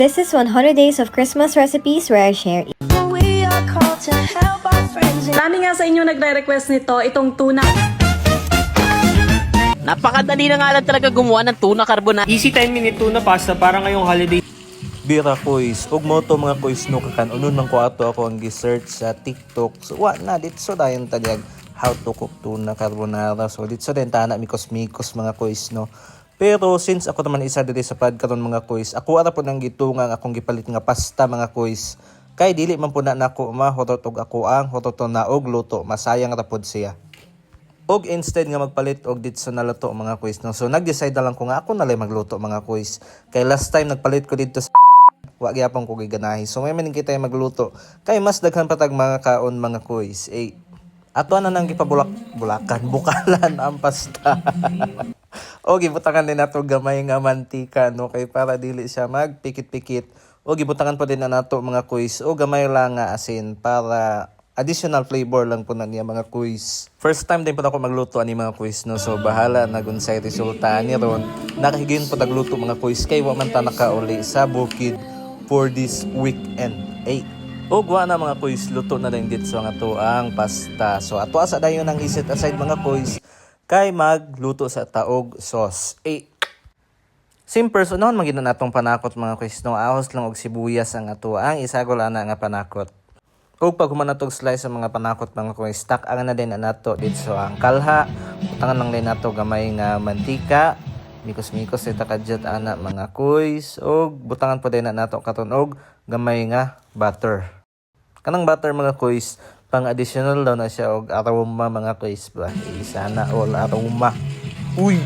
This is 100 Days of Christmas Recipes where I share Marami nga sa inyo nagre-request nito, itong tuna. Napakadali na nga lang talaga gumawa ng tuna carbonara. Easy 10-minute tuna pasta para ngayong holiday. Bira quiz. Ug mo to mga quiz no kakan unon man ko ato ako ang gi-search sa TikTok. So wa na dito dayon tagyag how to cook tuna carbonara. So dito din tana mikos-mikos mga quiz no. Pero since ako naman isa diri sa pad karon mga quiz, ako ara po nang gitungang akong gipalit nga pasta mga quiz. Kay dili man po na nako mahotot og ako ang hototon na og luto, masayang ra pod siya. Og instead nga magpalit og dito sa naluto mga quiz no. So nag-decide na lang ko nga ako na lang magluto mga quiz. Kay last time nagpalit ko dito sa wa gyapon ko giganahi. So may maning kita magluto. Kay mas daghan patag mga kaon mga quiz. Ato na nang gipabulakan, bukalan ang pasta. O gibutakan din nato gamay nga mantika no kay para dili siya magpikit-pikit. O gibutakan pa din na nato mga quiz o gamay lang nga asin para additional flavor lang po na niya mga quiz. First time din po ako magluto ani mga quiz no. So bahala na gunsay resulta ni ron. Nakahigayon po tagluto mga quiz kay wa man ta nakauli sa bukid for this weekend. Og wa na mga quiz luto na din dito sa ato ang pasta. So ato asa dayon ang iset aside mga quiz kay magluto sa taog sauce. Simple so noon magina natong panakot mga quiz no. Ahos lang og sibuyas ang ato ang isagol ana nga panakot. Og pag humanatog slice sa mga panakot mga quiz, stack ang na din nato dito ang kalha. Utangan lang din nato gamay nga mantika. Mikos-mikos ita kadyat ana mga quiz. Og butangan po din nato katon og gamay nga butter. Kanang butter mga quiz, pang additional daw na siya og aroma mga quiz ba. Sana all aroma. Uy,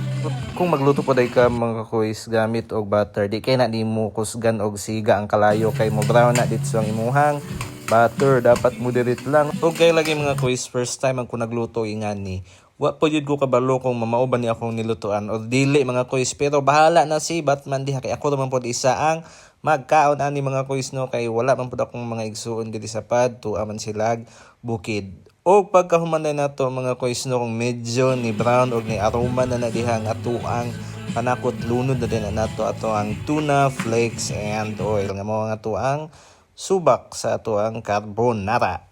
kung magluto po day ka mga quiz gamit og butter, di kay na di mo kusgan og siga ang kalayo kay mo brown na dito ang imuhang butter. Dapat moderate lang. Og kay lagi mga quiz, first time ang ko nagluto ingani. Wa po yun ko kabalo kung mamao ba ni akong nilutuan o dili mga quiz. Pero bahala na si Batman diha kay ako naman po isa ang magkaon ani mga quiz no kay wala man po akong mga igsuon diri sa pad to aman silag bukid. O pagkahuman na nato mga quiz no kung medyo ni brown o ni aroma na diha ang ato ang panakot lunod na din na nato ato ang tuna flakes and oil nga mo nga ato ang subak sa ato ang carbonara.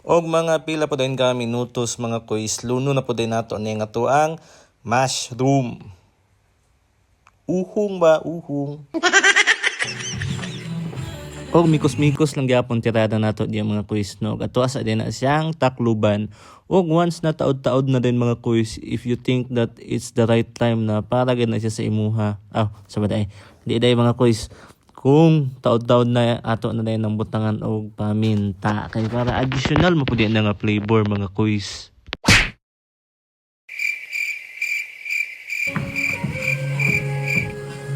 Og mga pila po din ka minutos mga quiz luno na po din nato ni nga ato ang mushroom. Uhong ba uhong. Og mikos-mikos lang gyapon tirada nato diya mga quiz no. Ato asa din na siyang takluban. Og once na taod-taod na din mga quiz, if you think that it's the right time na para gid na siya sa imuha. Sabaday. Di day mga quiz. Kung taod-taod na ato na din ng butangan og paminta kay para additional mo pud na nga flavor mga quiz.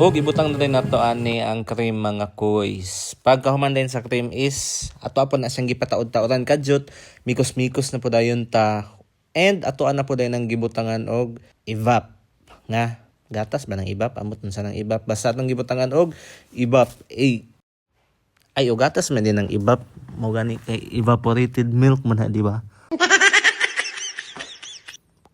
Og ibutang na din nato ani ang cream mga quiz. Pagkahuman din sa cream is ato apon na siyang gipataod-taodan kadyot, mikos-mikos na po dayon ta. And ato na po din ang gibutangan og evap nga gatas ba ng ibap amot sa nang ibap basta atong gibutangan og ibap. O gatas man din ng ibap mo gani kay evaporated milk man di ba?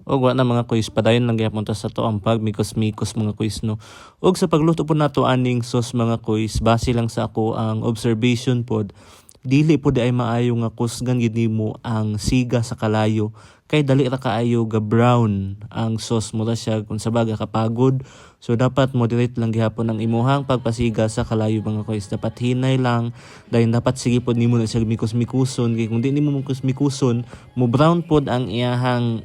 Og wa na mga quiz padayon lang gyapon ta sa to ang pag mikos-mikos mga quiz no. Og sa pagluto po nato aning sauce mga quiz, base lang sa ako ang observation pod, dili po di ay maayo nga kusgan gid nimo ang siga sa kalayo kay dali ra kaayo ga brown ang sauce mo ra siya kung sa baga kapagod. So dapat moderate lang gihapon ang imuhang pagpasiga sa kalayo mga quiz. Dapat hinay lang, dahil dapat sige pod nimo na siya mikos-mikuson kay kung di nimo mikos-mikuson mo brown pod ang iyahang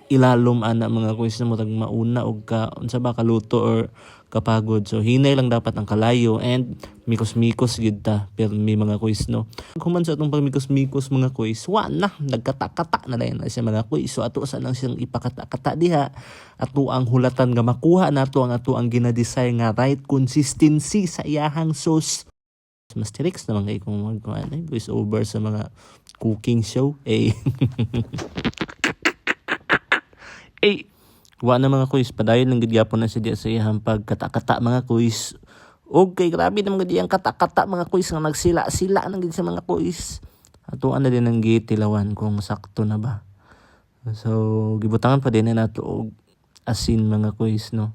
ilalom ana mga quiz na murag mauna og unsa ba kaluto or kapagod. So hinay lang dapat ang kalayo and mikos-mikos gid ta pero may mga quiz no. Human sa atong pagmikos-mikos mga quiz, wa na nagkata-kata na dayon siya mga quiz. So ato sa lang siyang ipakata-kata diha. Ato ang hulatan nga makuha nato ang ato ang gina-design nga right consistency sa iyahang sauce. Mas tricks naman kay kung voice over sa mga cooking show. Wa na mga quiz, padayon lang gid gyapon na siya sa iyang pagkata-kata mga quiz. Og kay grabe naman gid ang kata-kata mga quiz nga nagsila-sila nang gid sa mga quiz. Ato na din ang gitilawan kung sakto na ba. So gibutangan pa din na nato og asin mga quiz no.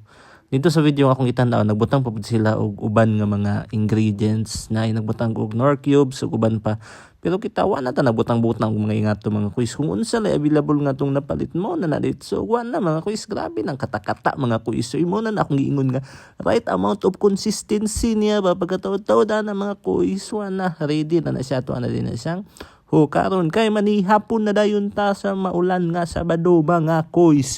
Dito sa video akong itanaw, nagbutang pa pud sila og uban nga mga ingredients na nagbutang og nor cubes ug uban pa. Pero kita wa na ta nagbutang-butang og mga ingato mga kuis. Kung unsa lay available nga tong napalit mo na dito. So wa na mga kuis, grabe nang katakata mga kuis. So imo na akong giingon nga right amount of consistency niya ba pagkataod-taod na mga kuis, wa na ready na siya to na din na siyang karon kay manihapon na dayon ta sa maulan nga Sabado mga kuis.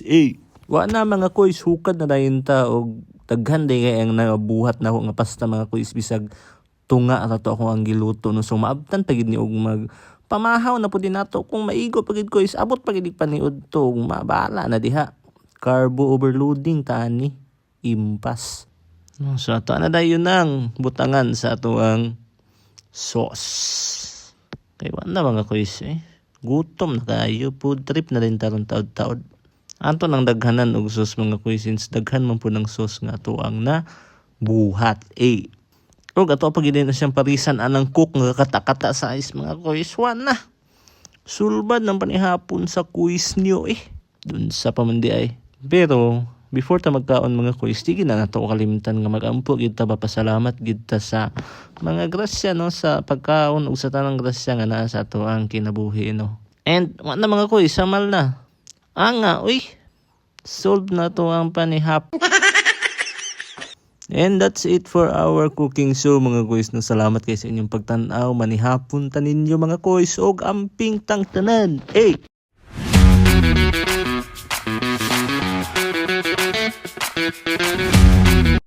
Wa na mga kuis, hukad na dayon ta og daghan day kay ang nabuhat na ako nga pasta mga kuis bisag tunga ato ako ang giluto no. So maabtan pagid ni og mag pamahaw na pud nato kung maigo pagid kuis, abot pagid paniud to mabala na diha. Carbo overloading tani impas. So ato na dayon nang butangan sa ato ang sauce. Kay wa na mga kuis gutom na kayo, food trip na rin taron taod-taod. Ato nang daghanan og sauce mga kuis, since daghan man po ng sauce nga ato ang na buhat. Og ato pag na siyang parisan anang cook nga katakata sa ice mga kuis, wan na. Sulbad ng panihapon sa kuis niyo dun sa pamandi ay. Pero before ta magkaon mga kuis, di na nato kalimutan nga magampo gid ta papasalamat gid ta sa mga grasya no, sa pagkaon ug sa tanang grasya nga naa sa ato ang kinabuhi no. And wa na mga kuis, samal na. Solve na to ang panihap. And that's it for our cooking show mga kuys. Salamat kayo sa inyong pagtanaw. Manihapon taninyo mga kuys og amping tang tanan.